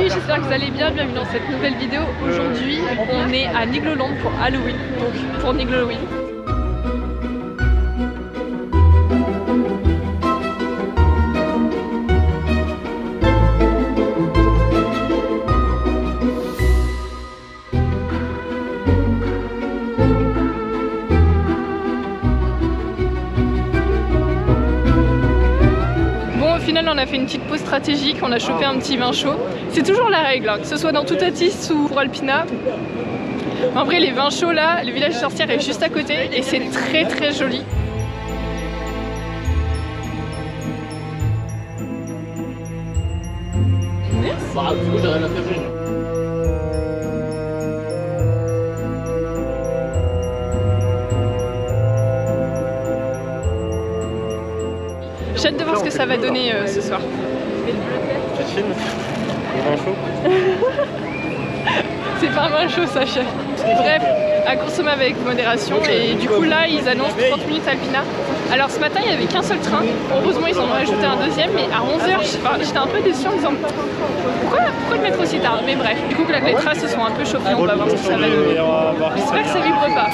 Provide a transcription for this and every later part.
j'espère que vous allez bien, bienvenue dans cette nouvelle vidéo. Aujourd'hui, on est à Nigloland pour Halloween, donc pour Nigloween. Au final, on a fait une petite pause stratégique, on a chopé un petit vin chaud. C'est toujours la règle, hein, que ce soit dans Toutatis ou pour Alpina. En vrai, les vins chauds là, le village sorcière est juste à côté et c'est très très joli. J'ai hâte de voir ce que ça va donner ce soir. Tu te filmes? Le vin chaud? C'est pas un vin chaud ça, chef. Bref, à consommer avec modération et du coup là ils annoncent 30 minutes Alpina. Alors ce matin il n'y avait qu'un seul train, heureusement ils en ont rajouté un deuxième, mais à 11h j'étais un peu déçue en disant pourquoi le mettre aussi tard? Mais bref, du coup que les traces se sont un peu chauffées, on va voir ce que ça va donner. J'espère que ça vibre pas.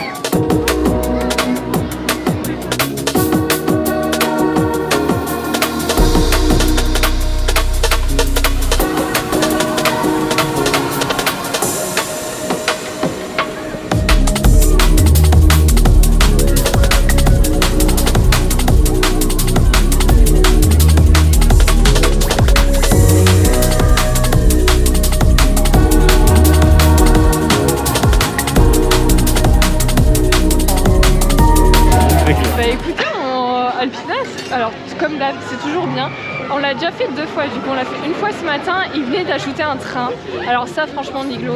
Alpina, alors comme d'hab, c'est toujours bien. On l'a déjà fait 2 fois, du coup on l'a fait une fois ce matin, ils venaient d'ajouter un train. Alors ça franchement Niglo,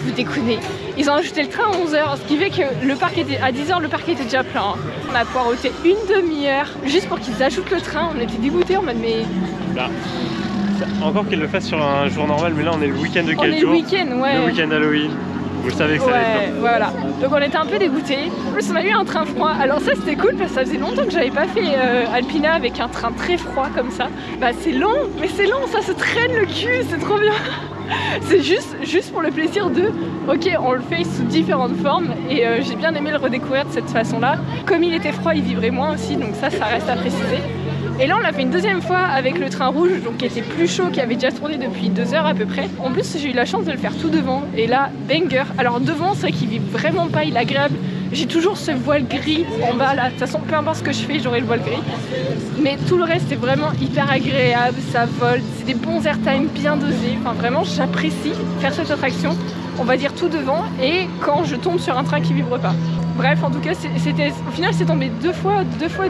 vous déconnez. Ils ont ajouté le train à 11h, ce qui fait que le parc était à 10h, le parc était déjà plein. On a poireauté une demi-heure juste pour qu'ils ajoutent le train, on était dégoûtés en mode mais... Là. Encore qu'ils le fassent sur un jour normal, mais là on est le week-end de quel jour? On est le week-end, ouais. Le week-end Halloween. Vous le savez que ça va être bien. Voilà. Donc on était un peu dégoûtés. En plus on a eu un train froid. Alors ça c'était cool parce que ça faisait longtemps que j'avais pas fait Alpina avec un train très froid comme ça. Bah c'est long, mais c'est long, ça se traîne le cul, c'est trop bien. C'est juste pour le plaisir de ok on le fait sous différentes formes et j'ai bien aimé le redécouvrir de cette façon là. Comme il était froid il vibrait moins aussi donc ça reste à préciser. Et là on l'a fait une deuxième fois avec le train rouge donc qui était plus chaud, qui avait déjà tourné depuis 2 heures à peu près. En plus j'ai eu la chance de le faire tout devant et là banger. Alors devant c'est vrai qu'il vibre vraiment pas, il est agréable. J'ai toujours ce voile gris en bas là, de toute façon peu importe ce que je fais j'aurai le voile gris. Mais tout le reste est vraiment hyper agréable, ça vole, c'est des bons airtime bien dosés. Enfin vraiment j'apprécie faire cette attraction, on va dire tout devant et quand je tombe sur un train qui vibre pas. Bref, en tout cas, au final, c'est tombé deux fois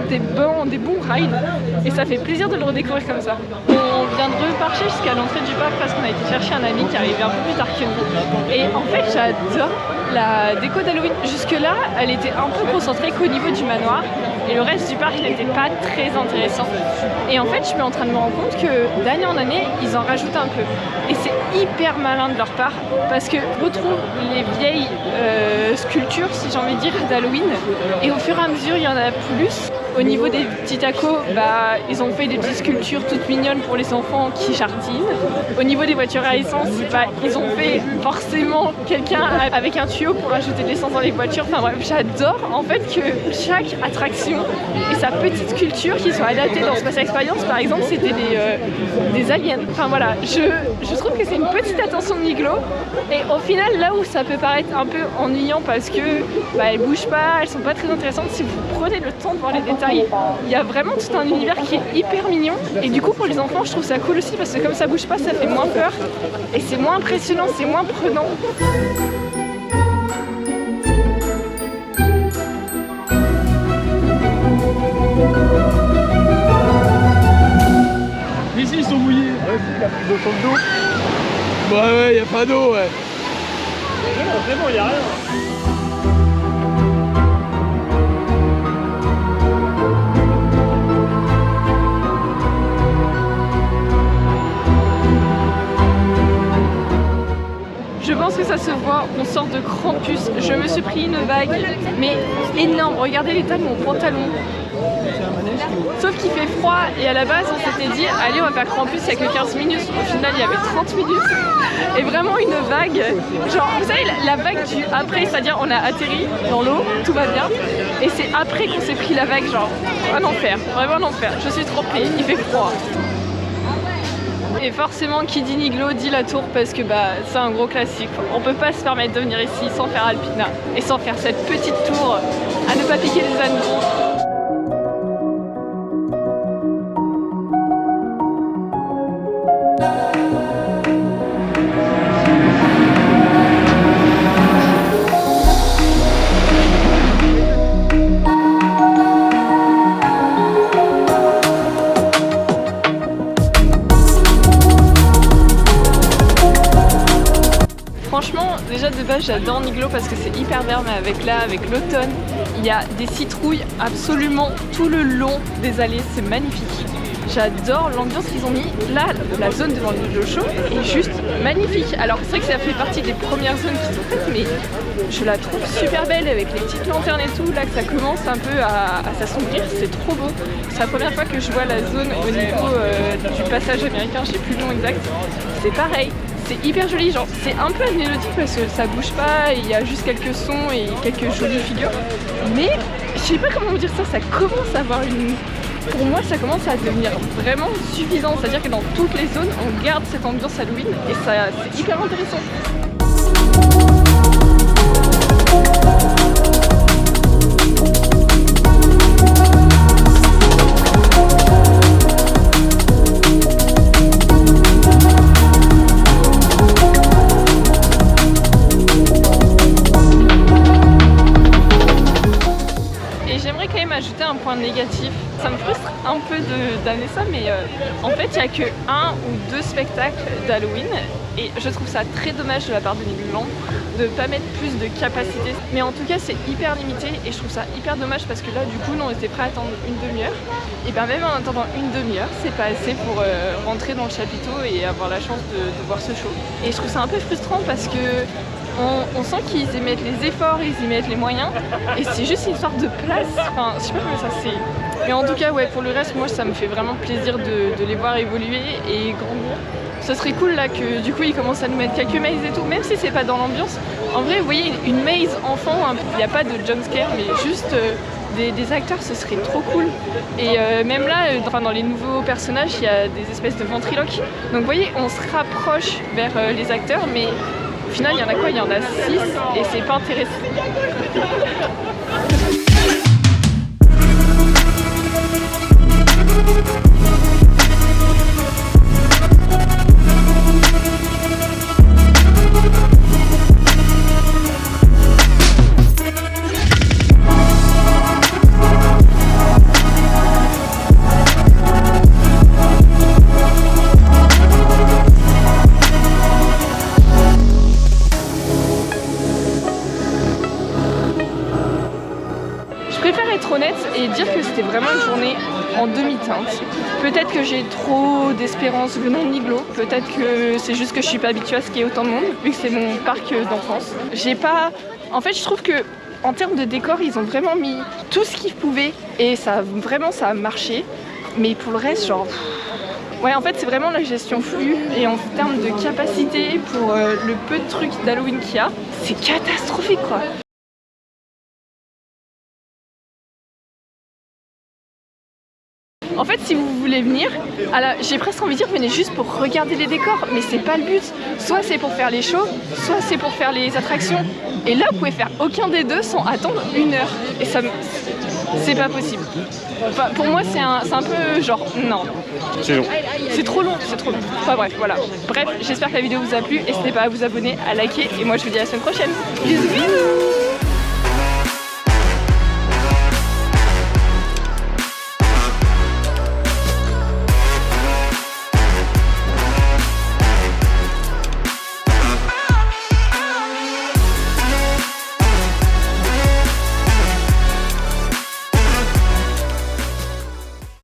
des bons rides et ça fait plaisir de le redécouvrir comme ça. On vient de repartir jusqu'à l'entrée du parc parce qu'on a été chercher un ami qui arrivait un peu plus tard que nous. Et en fait, j'adore la déco d'Halloween. Jusque-là, elle était un peu concentrée qu'au niveau du manoir et le reste du parc n'était pas très intéressant. Et en fait, je suis en train de me rendre compte que d'année en année, ils en rajoutent un peu. Et c'est hyper malin de leur part parce que retrouve les vieilles sculptures, si j'ai envie de dire, d'Halloween et au fur et à mesure il y en a plus. Au niveau des petits tacos, bah, ils ont fait des petites sculptures toutes mignonnes pour les enfants qui jartinent. Au niveau des voitures à essence, bah, ils ont fait forcément quelqu'un avec un tuyau pour ajouter de l'essence dans les voitures. Enfin bref, j'adore en fait que chaque attraction ait sa petite sculpture qui soit adaptée dans Space Experience. Par exemple, c'était des aliens. Enfin voilà, je trouve que c'est une petite attention de Niglo. Et au final, là où ça peut paraître un peu ennuyant parce que bah, elles bougent pas, elles sont pas très intéressantes, si vous prenez le temps de voir les détails, il y a vraiment tout un univers qui est hyper mignon et du coup pour les enfants je trouve ça cool aussi parce que comme ça bouge pas ça fait moins peur et c'est moins impressionnant, c'est moins prenant. Mais ici ils sont mouillés. Ouais, il y a plus d'eau sur le dos. Bah ouais, y a pas d'eau, ouais. C'est bon, y a rien. Je pense que ça se voit, on sort de Krampus. Je me suis pris une vague, mais énorme. Regardez l'état de mon pantalon. Sauf qu'il fait froid et à la base on s'était dit allez on va faire campus, il n'y a que 15 minutes. Au final il y avait 30 minutes et vraiment une vague, genre vous savez la vague du après, c'est-à-dire on a atterri dans l'eau, tout va bien et c'est après qu'on s'est pris la vague, genre un enfer, vraiment un enfer. Je suis trempée, il fait froid. Et forcément qui dit Niglo dit la tour parce que bah c'est un gros classique. On peut pas se permettre de venir ici sans faire Alpina et sans faire cette petite tour à ne pas piquer les anneaux. Franchement, déjà de base j'adore Niglo parce que c'est hyper vert, mais avec l'automne, il y a des citrouilles absolument tout le long des allées, c'est magnifique. J'adore l'ambiance qu'ils ont mis. Là, la zone devant le Niglo Show est juste magnifique. Alors c'est vrai que ça fait partie des premières zones qu'ils ont faites, mais je la trouve super belle avec les petites lanternes et tout. Là que ça commence un peu à s'assombrir, c'est trop beau. C'est la première fois que je vois la zone au niveau du passage américain, je sais plus le nom exact. C'est pareil. C'est hyper joli, genre c'est un peu mélodique parce que ça bouge pas, il y a juste quelques sons et quelques jolies figures. Mais je sais pas comment vous dire ça commence à avoir une... Pour moi ça commence à devenir vraiment suffisant, c'est-à-dire que dans toutes les zones on garde cette ambiance Halloween et ça c'est hyper intéressant. Ajouter un point négatif, ça me frustre un peu d'amener ça, mais en fait il n'y a que 1 ou 2 spectacles d'Halloween et je trouve ça très dommage de la part de Nigloland de ne pas mettre plus de capacité, mais en tout cas c'est hyper limité et je trouve ça hyper dommage parce que là du coup nous on était prêts à attendre une demi-heure et bien même en attendant une demi-heure c'est pas assez pour rentrer dans le chapiteau et avoir la chance de voir ce show. Et je trouve ça un peu frustrant parce que on sent qu'ils y mettent les efforts, ils y mettent les moyens et c'est juste une sorte de place, enfin je sais pas comment ça c'est. Mais en tout cas ouais, pour le reste moi ça me fait vraiment plaisir de les voir évoluer et grandir. Ce serait cool là que du coup ils commencent à nous mettre quelques mazes et tout, même si c'est pas dans l'ambiance. En vrai vous voyez une maze enfant, il n'y a pas de jumpscare mais juste des acteurs, ce serait trop cool. Et même là, dans les nouveaux personnages, il y a des espèces de ventriloques. Donc vous voyez, on se rapproche vers les acteurs, mais au final, il y en a quoi? Il y en a 6 et c'est pas intéressant. Honnête et dire que c'était vraiment une journée en demi-teinte. Peut-être que j'ai trop d'espérance venant de Niglo, peut-être que c'est juste que je suis pas habituée à ce qu'il y ait autant de monde, vu que c'est mon parc d'enfance. J'ai pas... En fait, je trouve que en termes de décor, ils ont vraiment mis tout ce qu'ils pouvaient et ça a marché. Mais pour le reste, genre... Ouais, en fait, c'est vraiment la gestion flux et en termes de capacité pour le peu de trucs d'Halloween qu'il y a, c'est catastrophique quoi. En fait, si vous voulez venir, j'ai presque envie de dire venez juste pour regarder les décors, mais c'est pas le but. Soit c'est pour faire les shows, soit c'est pour faire les attractions. Et là, vous pouvez faire aucun des deux sans attendre 1 heure. Et ça, c'est pas possible. Enfin, pour moi, c'est un peu genre non. C'est long. C'est trop long, c'est trop long. Enfin bref, voilà. Bref, j'espère que la vidéo vous a plu. N'hésitez pas à vous abonner, à liker. Et moi, je vous dis à la semaine prochaine. Bisous, bisous.